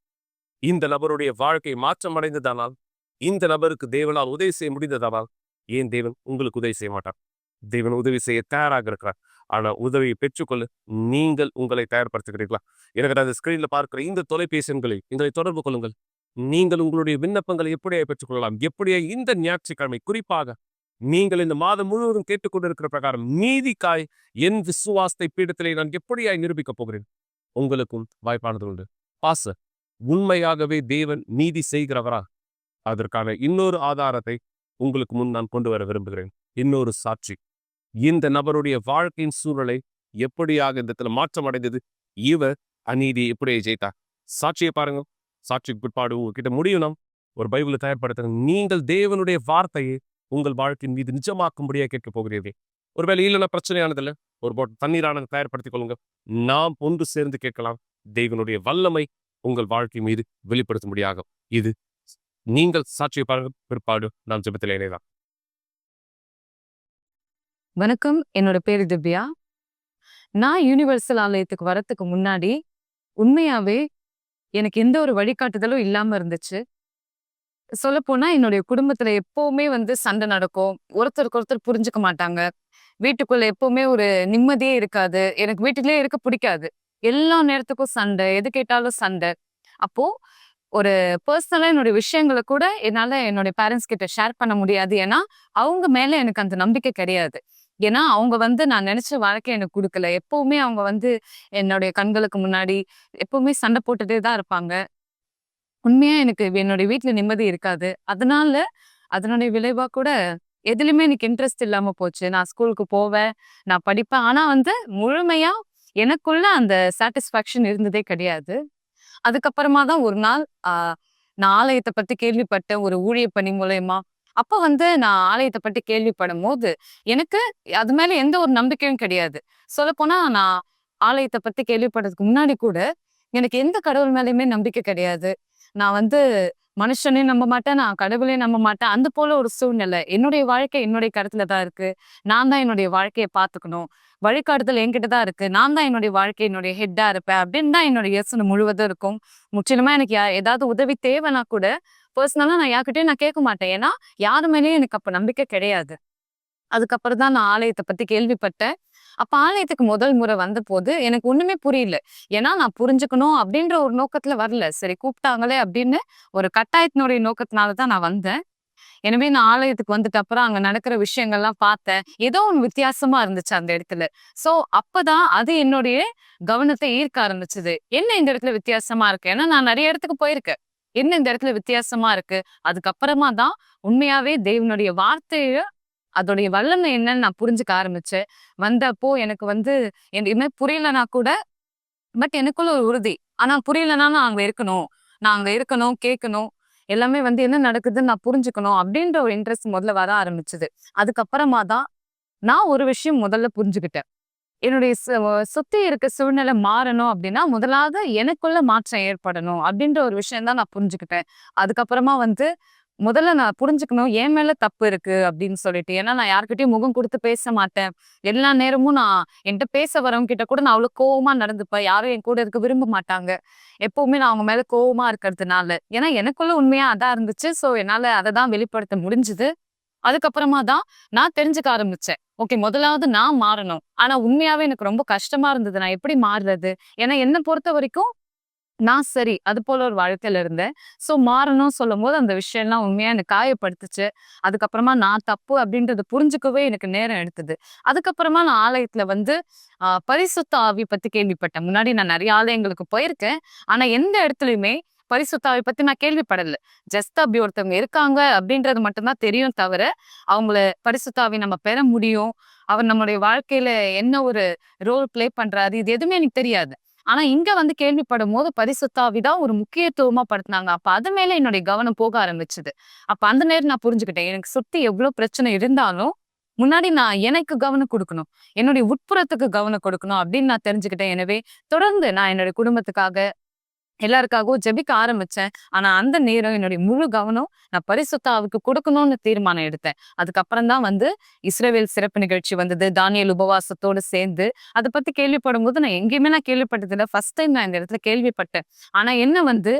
இந்த நபருடைய வாழ்க்கை மாற்றம் அடைந்ததானால், இந்த நபருக்கு தேவனால் உதவி செய்ய முடிந்ததானால், ஏன் தேவன் உங்களுக்கு உதவி செய்ய மாட்டார்? தேவன் உதவி செய்ய தயாராக இருக்கிறார். ஆனா உதவியை பெற்றுக்கொள்ள நீங்கள் உங்களை தயார்படுத்துகிறீர்களா? எனக்கு அந்த ஸ்கிரீன்ல பார்க்கிற இந்த தொலைபேசி எண்களை எங்களை தொடர்பு கொள்ளுங்கள். நீங்கள் உங்களுடைய விண்ணப்பங்களை எப்படியா பெற்றுக்கொள்ளலாம்? எப்படியா இந்த ஞாயிற்றுக்கிழமை குறிப்பாக நீங்கள் இந்த மாதம் முழுவதும் கேட்டுக்கொண்டிருக்கிற பிரகாரம் நீதிக்காய் என் விசுவாசத்தை பீடத்திலே நான் எப்படியாய் நிரூபிக்கப் போகிறேன்? உங்களுக்கும் வாய்ப்பானது உண்டு. பாச உண்மையாகவே தேவன் நீதி செய்கிறவரா? அதற்கான இன்னொரு ஆதாரத்தை உங்களுக்கு முன் நான் கொண்டு வர விரும்புகிறேன். இன்னொரு சாட்சி. இந்த நபருடைய வாழ்க்கையின் சூழலை எப்படியாக இந்த இடத்துல மாற்றம் அடைந்தது, இவர் அநீதி எப்படியே ஜெயித்தார். சாட்சியை பாருங்க. சாட்சிக்கு பிற்பாடு உங்ககிட்ட முடியும் ஒரு பைபிளை தயார்படுத்த நீங்கள் தேவனுடைய வார்த்தையை உங்கள் வாழ்க்கையின் மீது நிஜமாக்கும்படியா கேட்க போகிறீர்கள். ஒருவேளை இல்லைன்னா பிரச்சனையானதில்லை, ஒரு போட்டு தண்ணீரானது தயார்படுத்திக் கொள்ளுங்க. நாம் ஒன்று சேர்ந்து கேட்கலாம். தேவனுடைய வல்லமை உங்கள் வாழ்க்கை மீது வெளிப்படுத்தும்படியாக. இது நீங்கள் சாட்சியை பாருங்க. பிற்பாடு நாம் ஜெபத்தில் இணையலாம். வணக்கம், என்னோட பேரு திவ்யா. நான் யூனிவர்சல் ஆலயத்துக்கு வரத்துக்கு முன்னாடி உண்மையாவே எனக்கு எந்த ஒரு வழிகாட்டுதலும் இல்லாம இருந்துச்சு. சொல்லப்போனா என்னுடைய குடும்பத்துல எப்பவுமே சண்டை நடக்கும். ஒருத்தருக்கு ஒருத்தர் புரிஞ்சுக்க மாட்டாங்க. வீட்டுக்குள்ள எப்பவுமே ஒரு நிம்மதியே இருக்காது. எனக்கு வீட்டுக்குள்ளே இருக்க பிடிக்காது. எல்லா நேரத்துக்கும் சண்டை, எது கேட்டாலும் சண்டை. அப்போ ஒரு பர்சனலா என்னுடைய விஷயங்களை கூட என்னால என்னுடைய பேரண்ட்ஸ் கிட்ட ஷேர் பண்ண முடியாது. ஏன்னா அவங்க மேல எனக்கு அந்த நம்பிக்கை கிடையாது. ஏன்னா அவங்க நான் நினைச்ச வாழ்க்கை எனக்கு கொடுக்கல. எப்பவுமே அவங்க என்னுடைய கண்களுக்கு முன்னாடி எப்பவுமே சண்டை போட்டுட்டே தான் இருப்பாங்க. உண்மையா எனக்கு என்னுடைய வீட்டுல நிம்மதி இருக்காது. அதனுடைய விளைவா கூட எதுலையுமே எனக்கு இன்ட்ரெஸ்ட் இல்லாம போச்சு. நான் ஸ்கூலுக்கு போவேன், நான் படிப்பேன். ஆனா முழுமையா எனக்குள்ள அந்த சாட்டிஸ்ஃபேக்ஷன் இருந்ததே கிடையாது. அதுக்கப்புறமா தான் ஒரு நாள் நான் ஆலயத்தை பத்தி கேள்விப்பட்டேன், ஒரு ஊழிய பணி மூலயமா. அப்ப நான் ஆலயத்தை பத்தி கேள்விப்படும் போது எனக்கு அது மேல எந்த ஒரு நம்பிக்கையும் கிடையாது. சொல்லப்போனா நான் ஆலயத்தை பத்தி கேள்விப்படுறதுக்கு முன்னாடி கூட எனக்கு எந்த கடவுள் மேலயுமே நம்பிக்கை கிடையாது. நான் மனுஷனையும் நம்ப மாட்டேன், நான் கடவுளையும் நம்ப மாட்டேன். அந்த போல ஒரு சூழ்நிலை. என்னுடைய வாழ்க்கை என்னுடைய கருத்துல தான் இருக்கு. நான் தான் என்னுடைய வாழ்க்கைய பார்த்துக்கணும். வழிகாட்டுதல் என்கிட்ட தான் இருக்கு. நான் தான் என்னுடைய வாழ்க்கை என்னுடைய ஹெட்டா இருப்பேன் அப்படின்னு தான் என்னுடைய யோசனை முழுவதும் இருக்கும். முற்றிலுமா எனக்கு ஏதாவது உதவி தேவைன்னா கூட பர்சனலா நான் யார்கிட்டயும் நான் கேட்க மாட்டேன். ஏன்னா யாரு மேலேயும் எனக்கு அப்ப நம்பிக்கை கிடையாது. அதுக்கப்புறம் தான் நான் ஆலயத்தை பத்தி கேள்விப்பட்டேன். அப்ப ஆலயத்துக்கு முதல் முறை வந்தபோது எனக்கு ஒண்ணுமே புரியல. ஏன்னா நான் புரிஞ்சுக்கணும் அப்படின்ற ஒரு நோக்கத்துல வரல. சரி கூப்பிட்டாங்களே அப்படின்னு ஒரு கட்டாயத்தினுடைய நோக்கத்தினால தான் நான் வந்தேன். எனவே நான் ஆலயத்துக்கு வந்துட்டு அப்புறம் அங்க நடக்கிற விஷயங்கள்லாம் பார்த்தேன். ஏதோ ஒண்ணு வித்தியாசமா இருந்துச்சு அந்த இடத்துல. சோ அப்பதான் அது என்னுடைய கவனத்தை ஈர்க்க ஆரம்பிச்சது. என்ன இந்த இடத்துல வித்தியாசமா இருக்கு? ஏன்னா நான் நிறைய இடத்துக்கு போயிருக்கேன். என்ன இந்த இடத்துல வித்தியாசமா இருக்கு? அதுக்கப்புறமா தான் உண்மையாவே தேவனுடைய வார்த்தைய அதோடைய வல்லமை என்னன்னு நான் புரிஞ்சுக்க ஆரம்பிச்சேன். வந்தப்போ எனக்கு என்ன புரியலனா கூட பட் எனக்குள்ள ஒரு உறுதி. ஆனா புரியலனா நான் அங்க இருக்கணும். நான் அங்க இருக்கணும், கேட்கணும். எல்லாமே என்ன நடக்குதுன்னு நான் புரிஞ்சுக்கணும் அப்படின்ற ஒரு இன்ட்ரெஸ்ட் முதல்ல வர ஆரம்பிச்சது. அதுக்கப்புறமா தான் நான் ஒரு விஷயம் முதல்ல புரிஞ்சுக்கிட்டேன். என்னுடைய சுத்தி இருக்க சூழ்நிலை மாறணும் அப்படின்னா முதலாவது எனக்குள்ள மாற்றம் ஏற்படணும் அப்படின்ற ஒரு விஷயம் தான் நான் புரிஞ்சுக்கிட்டேன். அதுக்கப்புறமா முதல்ல நான் புரிஞ்சுக்கணும் என் மேல தப்பு இருக்கு அப்படின்னு சொல்லிட்டு. ஏன்னா நான் யார்கிட்டயும் முகம் கொடுத்து பேச மாட்டேன். எல்லா நேரமும் நான் என்கிட்ட பேச வரவங்க கிட்ட கூட நான் அவ்வளவு கோவமா நடந்துப்பேன். யாரும் என் கூட இருக்க விரும்ப மாட்டாங்க. எப்பவுமே நான் அவங்க மேல கோவமா இருக்கிறதுனால. ஏன்னா எனக்குள்ள உண்மையா அதான் இருந்துச்சு. சோ என்னால அதை தான் வெளிப்படுத்த முடிஞ்சுது. அதுக்கப்புறமா தான் நான் தெரிஞ்சுக்க ஆரம்பிச்சேன். ஓகே முதலாவது நான் மாறணும். ஆனா உண்மையாவே எனக்கு ரொம்ப கஷ்டமா இருந்தது. நான் எப்படி மாறுறது? ஏன்னா என்னை பொறுத்த வரைக்கும் நான் சரி அது போல ஒரு வாழ்க்கையில இருந்தேன். சோ மாறணும் சொல்லும்போது அந்த விஷயம்லாம் உண்மையா எனக்கு காயப்படுத்துச்சு. அதுக்கப்புறமா நான் தப்பு அப்படின்றத புரிஞ்சுக்கவே எனக்கு நேரம் எடுத்தது. அதுக்கப்புறமா நான் ஆலயத்துல பரிசுத்த ஆவி பத்தி கேள்விப்பட்டேன். முன்னாடி நான் நிறைய ஆலயங்களுக்கு போயிருக்கேன். ஆனா எந்த இடத்துலயுமே பரிசுத்த ஆவி பத்தி நான் கேள்விப்படல. ஜஸ்ட் அப்படி ஒருத்தவங்க இருக்காங்க அப்படின்றது மட்டும்தான் தெரியும் தவிர, அவங்கள பரிசுத்த ஆவி நம்ம பெற முடியும். அவர் நம்மளுடைய வாழ்க்கையில என்ன ஒரு ரோல் பிளே பண்றாரு இது எதுவுமே எனக்கு தெரியாது. ஆனா இங்க கேள்விப்படும் போது பரிசுத்த ஆவி தான் ஒரு முக்கியத்துவமா படுத்துனாங்க. அப்ப அது மேல என்னுடைய கவனம் போக ஆரம்பிச்சது. அப்ப அந்த நேரம் நான் புரிஞ்சுக்கிட்டேன். எனக்கு சுத்தி எவ்வளவு பிரச்சனை இருந்தாலும் முன்னாடி நான் எனக்கு கவனம் கொடுக்கணும். என்னுடைய உட்புறத்துக்கு கவனம் கொடுக்கணும் அப்படின்னு நான் தெரிஞ்சுக்கிட்டேன். எனவே தொடர்ந்து நான் என்னுடைய குடும்பத்துக்காக எல்லாருக்காகவும் ஜெபிக்க ஆரம்பிச்சேன். ஆனா அந்த நேரம் என்னுடைய முழு கவனம் நான் பரிசுத்த ஆவிக்கு கொடுக்கணும்னு தீர்மானம் எடுத்தேன். அதுக்கப்புறம் தான் இஸ்ரவேல் சிறப்பு நிகழ்ச்சி வந்தது. தானியேல் உபவாசத்தோடு சேர்ந்து அதை பத்தி கேள்விப்படும் போது நான் எங்கேயுமே நான் கேள்விப்பட்டதில்லை. ஃபர்ஸ்ட் டைம் நான் இந்த இடத்துல கேள்விப்பட்டேன். ஆனா என்ன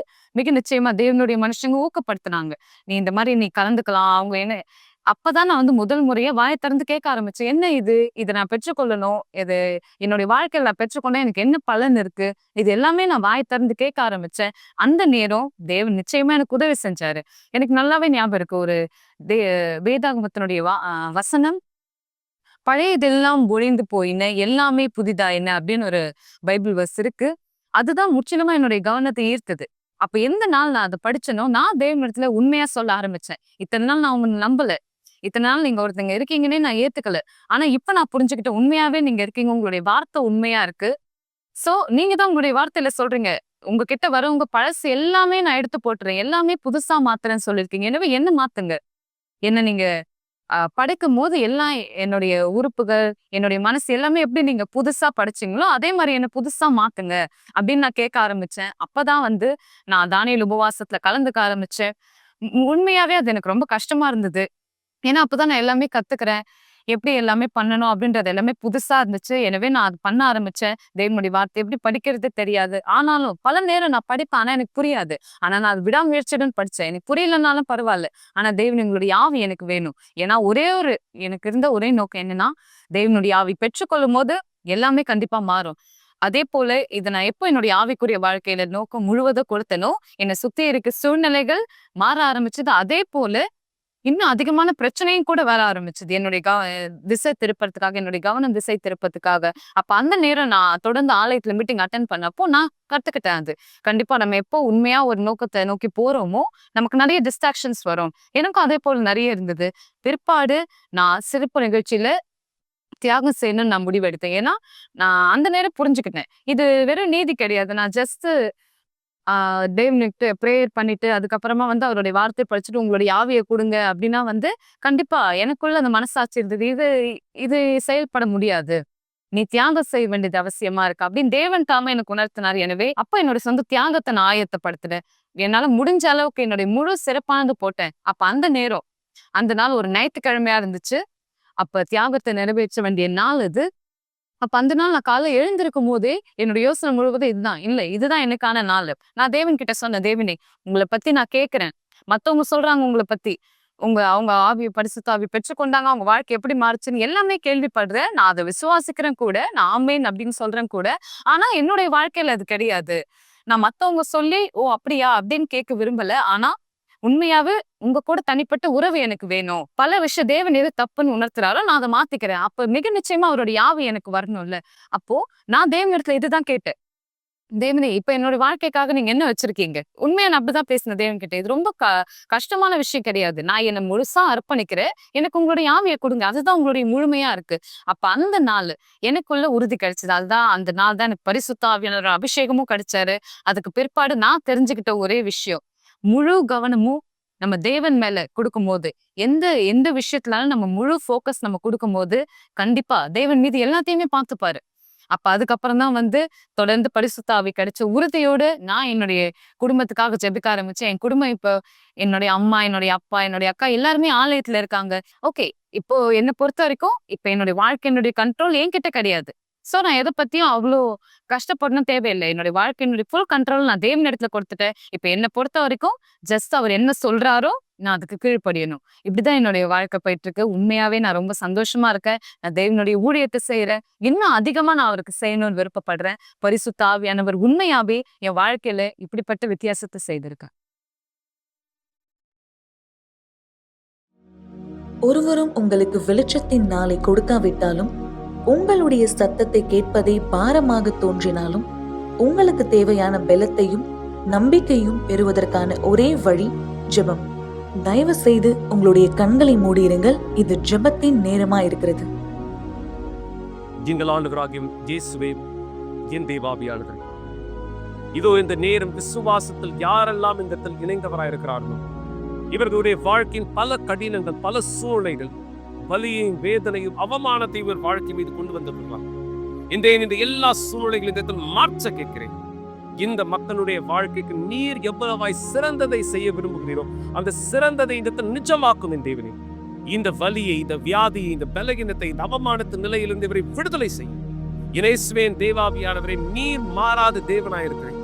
மிக நிச்சயமா தேவனுடைய மனுஷங்க ஊக்கப்படுத்தினாங்க. நீ இந்த மாதிரி நீ கலந்துக்கலாம். அவங்க என்ன அப்பதான் நான் முதல் முறையா வாயை திறந்து கேட்க ஆரம்பிச்சேன். என்ன இது? இதை நான் பெற்றுக்கொள்ளணும். இது என்னுடைய வாழ்க்கையில நான் பெற்றுக்கொண்டா எனக்கு என்ன பலன் இருக்கு? இது எல்லாமே நான் வாயை திறந்து கேட்க ஆரம்பிச்சேன். அந்த நேரம் தேவன் நிச்சயமா எனக்கு உதவி செஞ்சாரு. எனக்கு நல்லாவே ஞாபகம் இருக்கு. ஒரு வேதாகமத்தினுடைய வசனம் பழையதெல்லாம் ஒழிந்து போயின எல்லாமே புதிதாயின அப்படின்னு ஒரு பைபிள் வர்ஸ் இருக்கு. அதுதான் முற்றிலுமா என்னுடைய கவனத்தை ஈர்த்தது. அப்ப எந்த நாள் நான் அதை படிச்சனோ நான் தேவனிடத்துல உண்மையா சொல்ல ஆரம்பிச்சேன். இத்தனை நாள் நான் உங்களை நம்பல. இத்தனை நாள் நீங்க ஒருத்தங்க இருக்கீங்கன்னே நான் ஏத்துக்கல. ஆனா இப்ப நான் புரிஞ்சுக்கிட்டேன் உண்மையாவே நீங்க இருக்கீங்க. உங்களுடைய வார்த்தை உண்மையா இருக்கு. சோ நீங்க தான் உங்களுடைய வார்த்தையில சொல்றீங்க. உங்ககிட்ட வரவங்க பழசு எல்லாமே நான் எடுத்து போட்டுறேன். எல்லாமே புதுசா மாத்துறேன்னு சொல்லியிருக்கீங்க. எனவே என்ன மாத்துங்க? என்ன நீங்க படைக்கும் போது எல்லாம் என்னுடைய உறுப்புகள், என்னுடைய மனசு எல்லாமே எப்படி நீங்க புதுசா படைச்சீங்களோ அதே மாதிரி என்ன புதுசா மாத்துங்க அப்படின்னு நான் கேட்க ஆரம்பிச்சேன். அப்பதான் நான் தானியேல் உபவாசத்துல கலந்துக்க ஆரம்பிச்சேன். உண்மையாவே அது எனக்கு ரொம்ப கஷ்டமா இருந்தது. ஏன்னா அப்பதான் நான் எல்லாமே கத்துக்கிறேன். எப்படி எல்லாமே பண்ணணும் அப்படின்றது எல்லாமே புதுசா இருந்துச்சு. எனவே நான் அது பண்ண ஆரம்பிச்சேன். தேவனுடைய வார்த்தை எப்படி படிக்கிறது தெரியாது. ஆனாலும் பல நேரம் நான் படிப்பேன். ஆனா எனக்கு புரியாது. ஆனா நான் அது விடாமுயற்சியுடன் படிச்சேன். எனக்கு புரியலனாலும் பரவாயில்ல. ஆனா தேவனுடைய ஆவி எனக்கு வேணும். ஏன்னா எனக்கு இருந்த ஒரே நோக்கம் என்னன்னா தேவனுடைய ஆவி பெற்றுக்கொள்ளும் போது எல்லாமே கண்டிப்பா மாறும். அதே போல இதை நான் எப்போ என்னுடைய ஆவிக்குரிய வாழ்க்கையில நோக்கம் முழுவதும் கொடுத்தனோ என்னை சுத்தி இருக்க சூழ்நிலைகள் மாற ஆரம்பிச்சது. அதே போல இன்னும் அதிகமான பிரச்சனையும் கூட வர ஆரம்பிச்சது. என்னுடைய திசை திருப்பறதுக்காக, என்னுடைய கவனம் திசை திருப்பறதுக்காக. அப்ப அந்த நேரம் நான் தொடர்ந்து ஆலயத்துல மீட்டிங் அட்டென்ட் பண்ணப்போ நான் கத்துக்கிட்டேன். அது கண்டிப்பா நம்ம எப்போ உண்மையா ஒரு நோக்கத்தை நோக்கி போறோமோ நமக்கு நிறைய டிஸ்ட்ராக்ஷன்ஸ் வரும். எனக்கும் அதே போல நிறைய இருந்தது. பிற்பாடு நான் சிறப்பு நிகழ்ச்சியில தியாகம் செய்யணும்னு நான் முடிவெடுத்தேன். ஏன்னா நான் அந்த நேரம் புரிஞ்சுக்கிட்டேன். இது வெறும் நீதி கிடையாது. நான் ஜஸ்ட் தேவனுக்கு ப்ரேயர் பண்ணிட்டு அதுக்கப்புறமா அவருடைய வார்த்தை படிச்சுட்டு உங்களுடைய ஆவியை கொடுங்க அப்படின்னா கண்டிப்பா எனக்குள்ள அந்த மனசாட்சி இருந்தது. இது செயல்பட முடியாது. நீ தியாகம் செய்ய வேண்டியது அவசியமா இருக்கு அப்படின்னு தேவன் தாமே எனக்கு உணர்த்தினார். எனவே அப்ப என்னோட சொந்த தியாகத்தை நான் ஆயத்தப்படுத்தினேன். என்னால முடிஞ்ச அளவுக்கு என்னுடைய முழு சிறப்பானது போட்டேன். அப்ப அந்த நேரம், அந்த நாள் ஒரு ஞாயிற்றுக்கிழமையா இருந்துச்சு. அப்ப தியாகத்தை நிறைவேற்ற வேண்டிய நாள் அது. அப்ப அந்த நாள் நான் காலைல எழுந்திருக்கும் போதே என்னோட யோசனை முழுவதும் இதுதான். இல்ல இதுதான் எனக்கான நாள். நான் தேவன் கிட்ட சொன்னேன், தேவனே உங்களை பத்தி நான் கேட்கிறேன். மத்தவங்க சொல்றாங்க உங்களை பத்தி. அவங்க ஆவிய பரிசுத்த ஆவி பெற்றுக்கொண்டாங்க. அவங்க வாழ்க்கை எப்படி மாறுச்சுன்னு எல்லாமே கேள்விப்படுறேன். நான் அதை விசுவாசிக்கிறேன் கூட. நான் ஆமேன் அப்படின்னு சொல்றேன் கூட. ஆனா என்னுடைய வாழ்க்கையில அது கிடையாது. நான் மத்தவங்க சொல்லி, ஓ அப்படியா அப்படின்னு கேட்க விரும்பல. ஆனா உண்மையாவே உங்க கூட தனிப்பட்ட உறவு எனக்கு வேணும். பல விஷயம் தேவன் எது தப்புன்னு உணர்த்துறாரோ நான் அதை மாத்திக்கிறேன். அப்ப மிக நிச்சயமா அவருடைய ஆவி எனக்கு வரணும்ல. அப்போ நான் தேவன் இடத்துல இதுதான் கேட்டேன். தேவனே இப்ப என்னோட வாழ்க்கைக்காக நீங்க என்ன வச்சிருக்கீங்க? உண்மையா நான் அப்படிதான் பேசினேன் தேவன் கிட்ட. இது ரொம்ப கஷ்டமான விஷயம் கிடையாது. நான் என்னை முழுசா அர்ப்பணிக்கிறேன். எனக்கு உங்களுடைய ஆவியை கொடுங்க. அதுதான் உங்களுடைய முழுமையா இருக்கு. அப்ப அந்த நாள் எனக்குள்ள உறுதி கிடைச்சது. அதுதான் அந்த நாள் தான் எனக்கு பரிசுத்த ஆவியானவர் அபிஷேகமும் கிடைச்சாரு. அதுக்கு பிற்பாடு நான் தெரிஞ்சுக்கிட்ட ஒரே விஷயம், முழு கவனமும் நம்ம தேவன் மேல கொடுக்கும்போது, எந்த எந்த விஷயத்துலாலும் நம்ம முழு ஃபோக்கஸ் நம்ம கொடுக்கும்போது, கண்டிப்பா தேவன் மீது எல்லாத்தையுமே பார்த்துப்பாரு. அப்ப அதுக்கப்புறம் தான் தொடர்ந்து பரிசுத்த ஆவி கிடைச்ச உறுதியோடு நான் என்னுடைய குடும்பத்துக்காக ஜெபிக்க ஆரம்பிச்சேன். என் குடும்பம் இப்போ என்னுடைய அம்மா, என்னுடைய அப்பா, என்னுடைய அக்கா எல்லாருமே ஆலயத்துல இருக்காங்க. ஓகே, இப்போ என்னை பொறுத்த வரைக்கும் இப்ப என்னுடைய வாழ்க்கை, என்னுடைய கண்ட்ரோல் என்கிட்ட கிடையாது. சோ நான் எதை பத்தியும் அவ்வளோ கஷ்டப்படணும் தேவையில்லை. என்னுடைய வாழ்க்கையினுடைய ஃபுல் கண்ட்ரோல் நான் தேவன் இடத்துல கொடுத்துட்டேன். இப்ப என்னை பொறுத்த வரைக்கும் ஜஸ்ட் அவர் என்ன சொல்றாரோ நான் அதுக்கு கீழ்ப்படியணும். இப்படிதான் என்னுடைய வாழ்க்கை போயிட்டு இருக்கு. உண்மையாவே நான் ரொம்ப சந்தோஷமா இருக்கேன். நான் தேவனுடைய ஊழியத்தை செய்யறேன். இன்னும் அதிகமா நான் அவருக்கு செய்யணும்னு விருப்பப்படுறேன். பரிசுத்த ஆவியானவர் உண்மையாவே என் வாழ்க்கையில இப்படிப்பட்ட வித்தியாசத்தை செய்திருக்கார். ஒருவரும் உங்களுக்கு வெளிச்சத்தின் நாளை கொடுக்காவிட்டாலும், உங்களுடைய சத்தத்தை கேட்பதே பாரமாக தோன்றினாலும், உங்களுக்கு தேவையான பலத்தையும் நம்பிக்கையும் பெறுவதற்கான ஒரே வழி ஜெபம். தயவு செய்து உங்களுடைய கண்களை மூடியிருங்கள். இது ஜெபத்தின் நேரமா இருக்கிறது. எங்கள் ஆண்டவராகிய இயேசுவே, என் தேவாவியானவரே, இதோ இந்த நேரம் விசுவாசத்தில் யாரெல்லாம் இந்த இடத்தில் இணைந்தவராயிருக்கிறார்களோ, இவர்களுடைய வாழ்க்கையின் பல கடினங்கள், பல சூழ்நிலைகள், வலியையும் வேதனையும் அவமானத்தையும் இவர் வாழ்க்கை மீது கொண்டு வந்திருக்கிறார். இந்த எல்லா சூழ்நிலைகளும் இந்த இடத்தில் மாற்ற கேட்கிறேன். இந்த மக்களுடைய வாழ்க்கைக்கு நீர் எவ்வளவாய் சிறந்ததை செய்ய விரும்புகிறீரோ அந்த சிறந்ததை இந்த இடத்தில் நிஜமாக்கும் என் தேவனே. இந்த வலியை, இந்த வியாதியை, இந்த பலகீனத்தை, இந்த அவமானத்தின் நிலையிலிருந்து இவரை விடுதலை செய்யும். இயேசுவின் தேவாவியானவரே, நீர் மாறாத தேவனாயிருக்கிறேன்.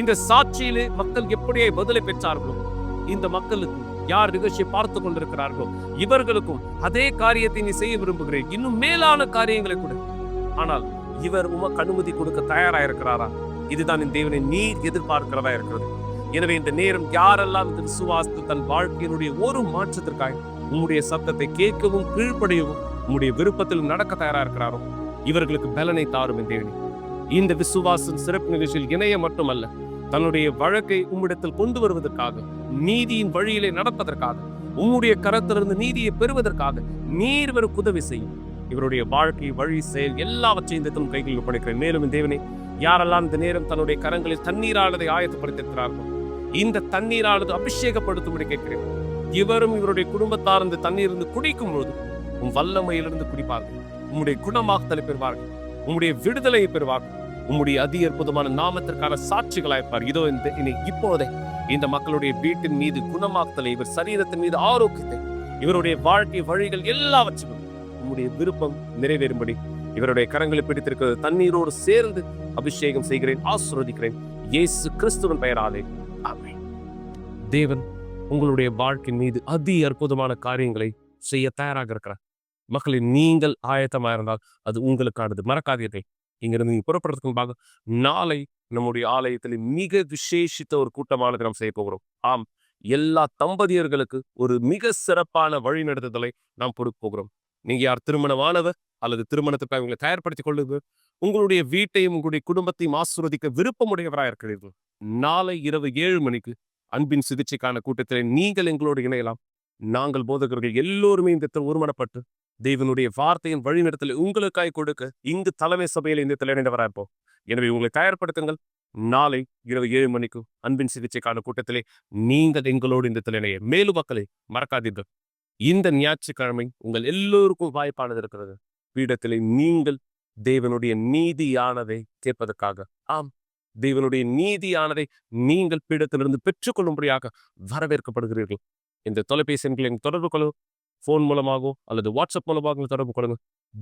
இந்த சாட்சியிலே மக்கள் எப்படியே பதிலை பெற்றார்களோ, இந்த மக்களுக்கு யார் நிகழ்ச்சியை பார்த்து கொண்டிருக்கிறார்களோ இவர்களுக்கும் அதே காரியத்தை நீ செய்ய விரும்புகிறேன். இன்னும் மேலான காரியங்களை கூட. ஆனால் இவர் உமக்கு அனுமதி கொடுக்க தயாராயிருக்கிறாரா? இதுதான் என் தேவனை நீர் எதிர்பார்க்கிறதா இருக்கிறது. எனவே இந்த நேரம் யாரெல்லாம் இந்த விசுவாசத்து தன் வாழ்க்கையினுடைய ஒரு மாற்றத்திற்காக உம்முடைய சத்தத்தை கேட்கவும் கீழ்ப்படியவும் உம்முடைய விருப்பத்தில் நடக்க தயாரா இருக்கிறாரோ இவர்களுக்கு பலனை தாரும் என் தேவனே. இந்த விசுவாசம் சிறப்பு நிகழ்ச்சியில் இணைய மட்டுமல்ல, தன்னுடைய வழக்கை உம்மிடத்தில் கொண்டு வருவதற்காக, நீதியின் வழியிலே நடப்பதற்காக, உம்முடைய கரத்திலிருந்து நீதியை பெறுவதற்காக நீர் இவருக்கு உதவி செய்யும். இவருடைய வாழ்க்கை, வழி, செயல் எல்லாவற்றையும் இந்த கைகளில் ஒப்படைக்கிறேன். மேலும் தேவனே, யாரெல்லாம் இந்த நேரம் தன்னுடைய கரங்களில் தண்ணீரானதை ஆயத்தப்படுத்தியிருக்கிறார்களோ இந்த தண்ணீரானது அபிஷேகப்படுத்தும்படி கேட்கிறேன். இவரும் இவருடைய குடும்பத்தார் இந்த தண்ணீரிலிருந்து குடிக்கும் பொழுது உம் வல்லமையிலிருந்து குடிப்பார்கள். உம்முடைய குணமாக்குதலை பெறுவார்கள். உம்முடைய விடுதலையை பெறுவார்கள். உம்முடைய அதி அற்புதமான நாமத்திற்கான சாட்சிகளாயிருப்பார். இதோ இப்போதே இந்த மக்களுடைய வீட்டின் மீது குணமாக்குதலை, இவர் சரீரத்தின் மீது ஆரோக்கியத்தை, இவருடைய வாழ்க்கை வழிகள் எல்லாவற்றையும் உம்முடைய விருப்பம் நிறைவேறும்படி இவருடைய கரங்களை பிடித்திருக்கிறது தண்ணீரோடு சேர்ந்து அபிஷேகம் செய்கிறேன், ஆசீர்வதிக்கிறேன் இயேசு கிறிஸ்துவின் பெயராலே, ஆமென். தேவன் உங்களுடைய வாழ்க்கையின் மீது அதி அற்புதமான காரியங்களை செய்ய தயாராக இருக்கிறார். மக்களை, நீங்கள் ஆயத்தமா இருந்தால் அது உங்களுக்கானது. மறக்காதீர்கள். இங்கிருந்து நீங்க புறப்படுறதுக்கு முன்பாக நாளை நம்முடைய ஆலயத்தில் மிக விசேஷித்த ஒரு கூட்டமானது நாம் செய்ய போகிறோம். ஆம், எல்லா தம்பதியர்களுக்கு ஒரு மிக சிறப்பான வழிநடத்துதலை நாம் கொடுக்க போகிறோம். நீங்க யார் திருமணமானவர் அல்லது திருமணத்துக்காக உங்களை தயார்படுத்திக் கொள்ளுங்க, உங்களுடைய வீட்டையும் உங்களுடைய குடும்பத்தையும் ஆசீர்வதிக்க விருப்பமுடையவராக இருக்கிறீர்கள், நாளை இரவு 7 மணிக்கு அன்பின் சிகிச்சைக்கான கூட்டத்தில் நீங்கள் எங்களோடு இணையலாம். நாங்கள் போதகர்கள் எல்லோருமே இந்த ஒருமனப்பட்டு தேவனுடைய வார்த்தையின் வழிநடத்தலை உங்களுக்காய் கொடுக்க இங்கு தலைமை சபையில் இந்த இணைந்தவராக இருப்போம். எனவே உங்களை தயார்படுத்துங்கள். நாளை இரவு 7 மணிக்கு அன்பின் சிகிச்சைக்கான கூட்டத்திலே நீங்கள் எங்களோடு இந்த இணைய. மேலும் மக்களை மறக்காதீர்கள், இந்த ஞாயிற்றுக்கிழமை உங்கள் எல்லோருக்கும் வாய்ப்பானது இருக்கிறது. பீடத்திலே நீங்கள் தேவனுடைய நீதியானதை கேட்பதற்காக. ஆம், தேவனுடைய நீதியானதை நீங்கள் பீடத்திலிருந்து பெற்றுக்கொள்ளும்படியாக வரவேற்கப்படுகிறீர்கள். இந்த தொலைபேசி எண்களை தொடர்பு கொள்ளும், போன் மூலமாகவோ அல்லது வாட்ஸ்அப் மூலமாக தொடர்பு கொள்ளுங்க.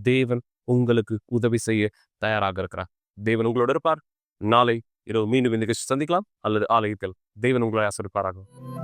தேவன் உங்களுக்கு உதவி செய்ய தயாராக இருக்கிறார். தேவன் உங்களோடு இருப்பார். நாளை இரவு மீண்டும் இந்த நிகழ்ச்சி சந்திக்கலாம் அல்லது ஆலயத்தில். தேவன் உங்களை ஆசீர்வதிப்பாராக.